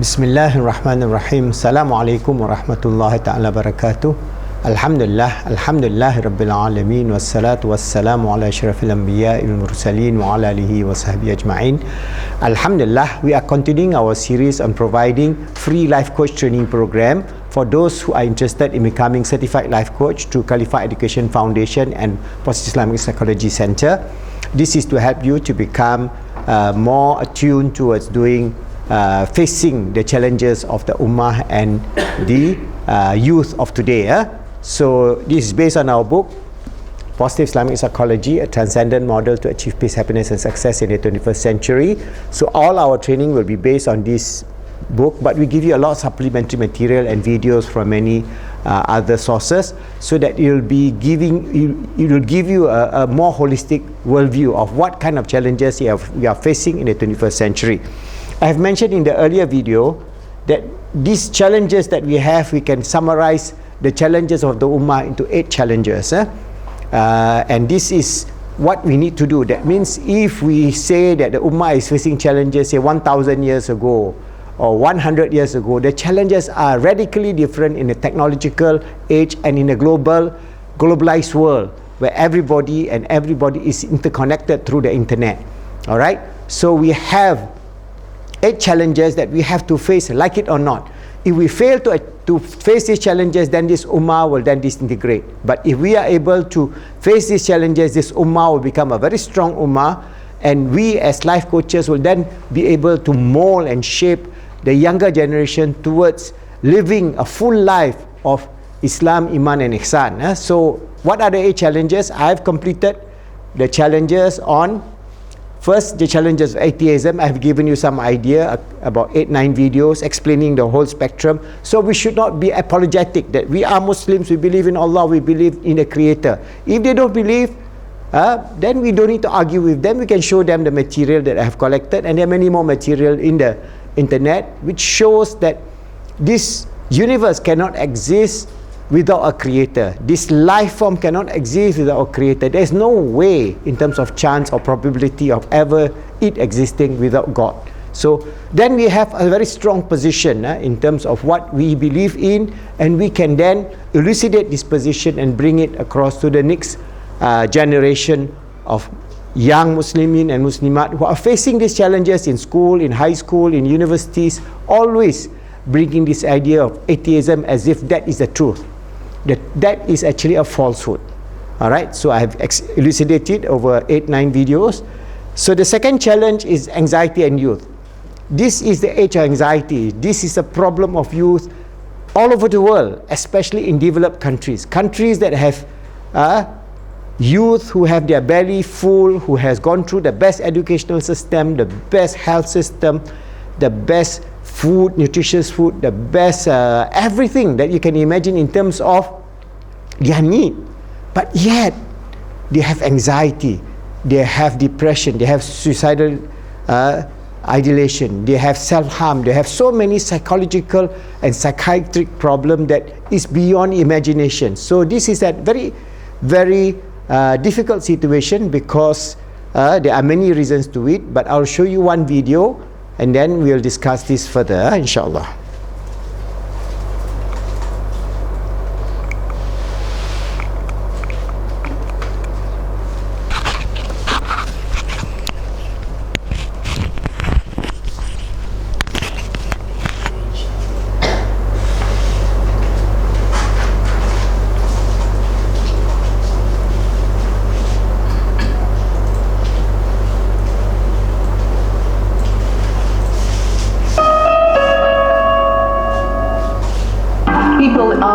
Bismillahirrahmanirrahim. Assalamualaikum warahmatullahi ta'ala barakatuh. Alhamdulillah Rabbil Alamin. Wassalatu wassalamu ala asyrafil anbiya wal mursalin wa ala alihi wa sahbihi ajma'in. Alhamdulillah, we are continuing our series on providing free life coach training program for those who are interested in becoming certified life coach through Khalifah Education Foundation and Positive Islamic Psychology Center. This is to help you to become more attuned towards facing the challenges of the Ummah and the youth of today. So this is based on our book, Positive Islamic Psychology, a transcendent model to achieve peace, happiness and success in the 21st century. So all our training will be based on this book, but we give you a lot of supplementary material and videos from many other sources, so that it will give you a more holistic worldview of what kind of challenges we are facing in the 21st century. I have mentioned in the earlier video that these challenges that we have, we can summarize the challenges of the Ummah into 8 challenges. And this is what we need to do. That means if we say that the Ummah is facing challenges, say 1,000 years ago or 100 years ago, the challenges are radically different in the technological age and in a globalized world where everybody is interconnected through the internet. All right? So we have 8 challenges that we have to face, like it or not. If we fail to face these challenges, then this Ummah will then disintegrate. But if we are able to face these challenges, this Ummah will become a very strong Ummah, and we as life coaches will then be able to mold and shape the younger generation towards living a full life of Islam, Iman and Ihsan. So what are the 8 challenges? I have completed the challenges on first, the challenges of atheism. I have given you some idea about 8-9 videos explaining the whole spectrum. So we should not be apologetic that we are Muslims, we believe in Allah, we believe in the Creator. If they don't believe, then we don't need to argue with them. We can show them the material that I have collected, and there are many more material in the internet which shows that this universe cannot exist without a creator. This life form cannot exist without a creator. There is no way in terms of chance or probability of ever it existing without God. So then we have a very strong position in terms of what we believe in, and we can then elucidate this position and bring it across to the next generation of young Muslimin and Muslimat who are facing these challenges in school, in high school, in universities, always bringing this idea of atheism as if that is the truth. That is actually a falsehood. Alright, so I have elucidated over 8-9 videos. So the second challenge is anxiety and youth. This is the age of anxiety. This is a problem of youth all over the world, especially in developed countries. Countries that have youth who have their belly full, who has gone through the best educational system, the best health system, the best food, nutritious food, the best everything that you can imagine in terms of their need, but yet they have anxiety, they have depression, they have suicidal ideation, they have self-harm, they have so many psychological and psychiatric problem that is beyond imagination. So this is a very, very difficult situation because there are many reasons to it, but I'll show you one video and then we'll discuss this further, inshallah.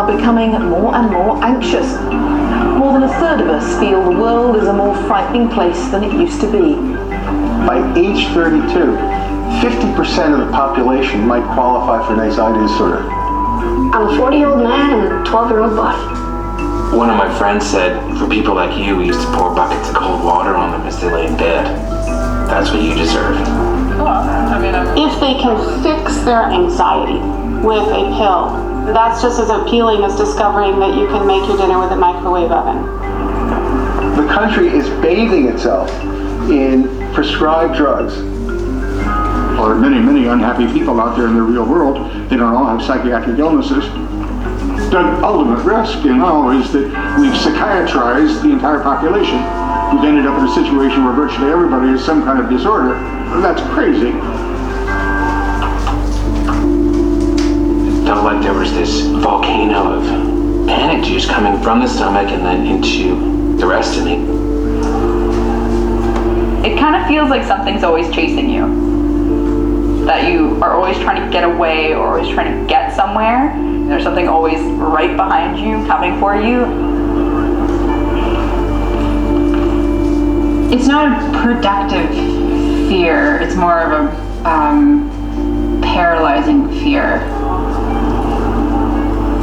Becoming more and more anxious. More than a third of us feel the world is a more frightening place than it used to be. By age 32, 50% of the population might qualify for an anxiety disorder. I'm a 40-year-old man and a 12-year-old body. One of my friends said, for people like you, we used to pour buckets of cold water on them as they lay in bed. That's what you deserve. If they can fix their anxiety with a pill, that's just as appealing as discovering that you can make your dinner with a microwave oven. The country is bathing itself in prescribed drugs or many, many unhappy people out there in the real world. They don't all have psychiatric illnesses. The ultimate risk, is that we've psychiatrized the entire population. We've ended up in a situation where virtually everybody has some kind of disorder. That's crazy. It felt like there was this volcano of panic juice coming from the stomach and then into the rest of me. It kind of feels like something's always chasing you. That you are always trying to get away or always trying to get somewhere. There's something always right behind you, coming for you. It's not a productive fear. It's more of a paralyzing fear.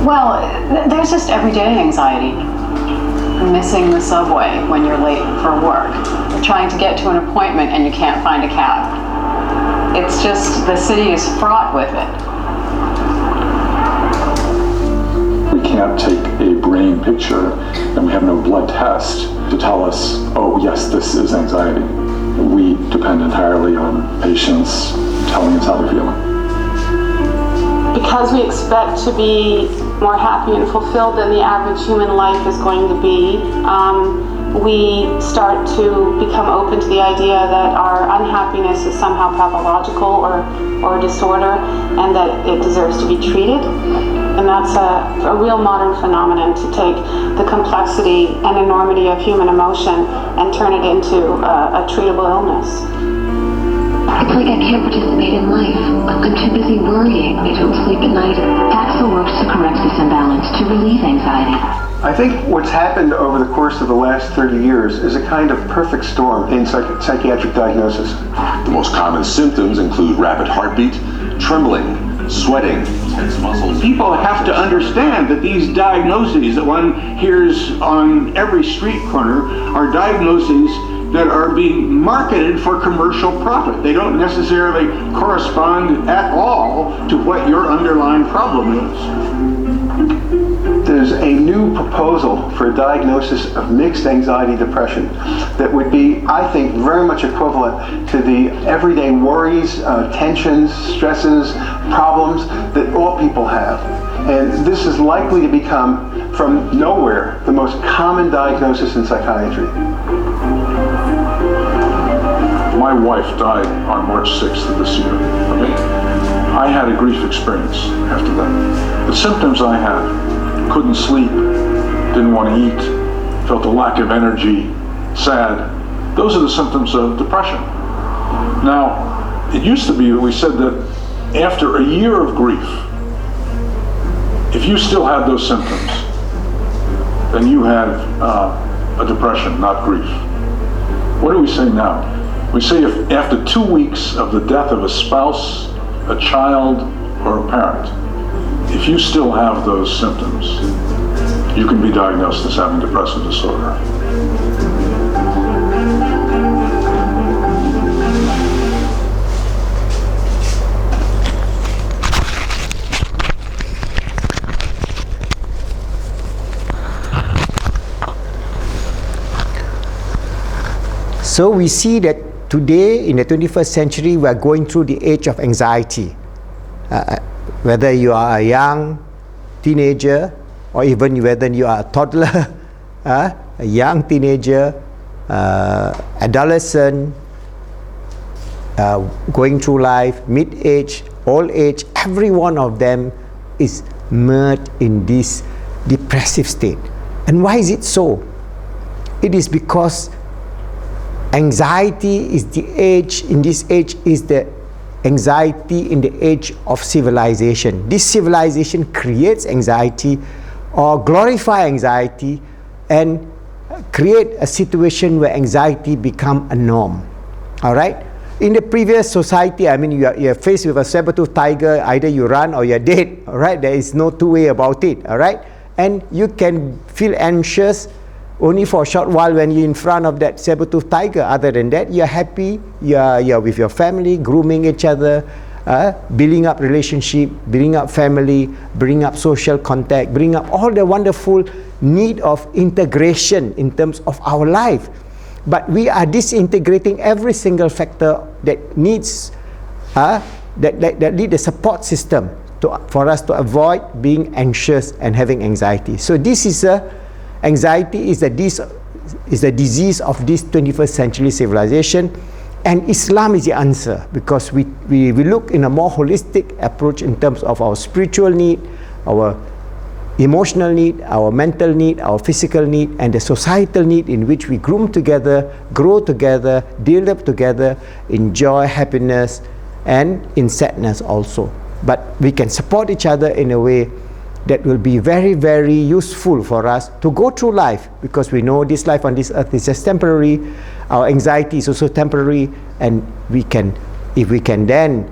Well, there's just everyday anxiety. Missing the subway when you're late for work. Or trying to get to an appointment and you can't find a cab. It's just, the city is fraught with it. We can't take a brain picture and we have no blood test to tell us, oh yes, this is anxiety. We depend entirely on patients telling us how they're feeling. Because we expect to be more happy and fulfilled than the average human life is going to be, we start to become open to the idea that our unhappiness is somehow pathological or a disorder and that it deserves to be treated. And that's a real modern phenomenon, to take the complexity and enormity of human emotion and turn it into a treatable illness. It's like I can't participate in life. I'm too busy worrying. I don't sleep at night. Paxil works to correct this imbalance, to relieve anxiety. I think what's happened over the course of the last 30 years is a kind of perfect storm in psychiatric diagnosis. The most common symptoms include rapid heartbeat, trembling, sweating, tense muscles. People have to understand that these diagnoses that one hears on every street corner are diagnoses that are being marketed for commercial profit. They don't necessarily correspond at all to what your underlying problem is. There's a new proposal for a diagnosis of mixed anxiety depression that would be, I think, very much equivalent to the everyday worries, tensions, stresses, problems that all people have. And this is likely to become, from nowhere, the most common diagnosis in psychiatry. My wife died on March 6th of this year. Okay? I had a grief experience after that. The symptoms I had: couldn't sleep, didn't want to eat, felt a lack of energy, sad. Those are the symptoms of depression. Now, it used to be that we said that after a year of grief, if you still had those symptoms, then you had a depression, not grief. What do we say now? We say if after 2 weeks of the death of a spouse, a child, or a parent, if you still have those symptoms, you can be diagnosed as having depressive disorder. So we see that today in the 21st century we are going through the age of anxiety. Whether you are a young teenager or even whether you are a toddler, a young teenager, adolescent, going through life, mid-age, old age, every one of them is merged in this depressive state. And why is it so? It is because anxiety is the age, in this age is the anxiety in the age of civilization. This civilization creates anxiety or glorify anxiety and create a situation where anxiety become a norm. All right? In the previous society, I mean, you're faced with a saber-toothed tiger, either you run or you're dead. All right? There is no two way about it. All right? And you can feel anxious only for a short while when you're in front of that saber-toothed tiger. Other than that, you're happy, you're with your family, grooming each other, building up relationship, building up family, bringing up social contact, bringing up all the wonderful need of integration in terms of our life. But we are disintegrating every single factor that needs that need a support system for us to avoid being anxious and having anxiety. So this is anxiety is a disease of this 21st century civilization, and Islam is the answer, because we look in a more holistic approach in terms of our spiritual need, our emotional need, our mental need, our physical need, and the societal need in which we groom together, grow together, develop together, enjoy happiness and in sadness also. But we can support each other in a way that will be very, very useful for us to go through life, because we know this life on this earth is just temporary. Our anxiety is also temporary, and if we can then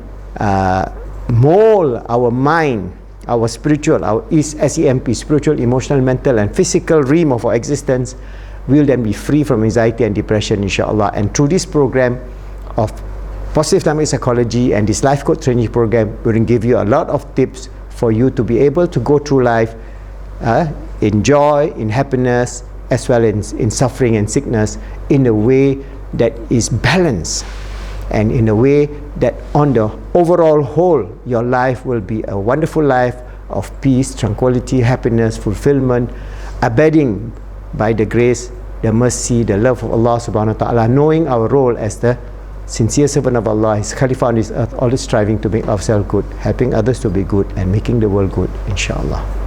mold our mind, our spiritual, our SEMP, spiritual, emotional, mental and physical realm of our existence, we'll then be free from anxiety and depression, inshallah. And through this program of Positive Islamic Psychology and this life coach training program, we will give you a lot of tips for you to be able to go through life in joy, in happiness, as well as in suffering and sickness, in a way that is balanced, and in a way that on the overall whole, your life will be a wonderful life of peace, tranquility, happiness, fulfillment, abiding by the grace, the mercy, the love of Allah subhanahu wa ta'ala, knowing our role as the sincere servant of Allah, His Khalifa on this earth, always striving to make ourselves good, helping others to be good, and making the world good, inshallah.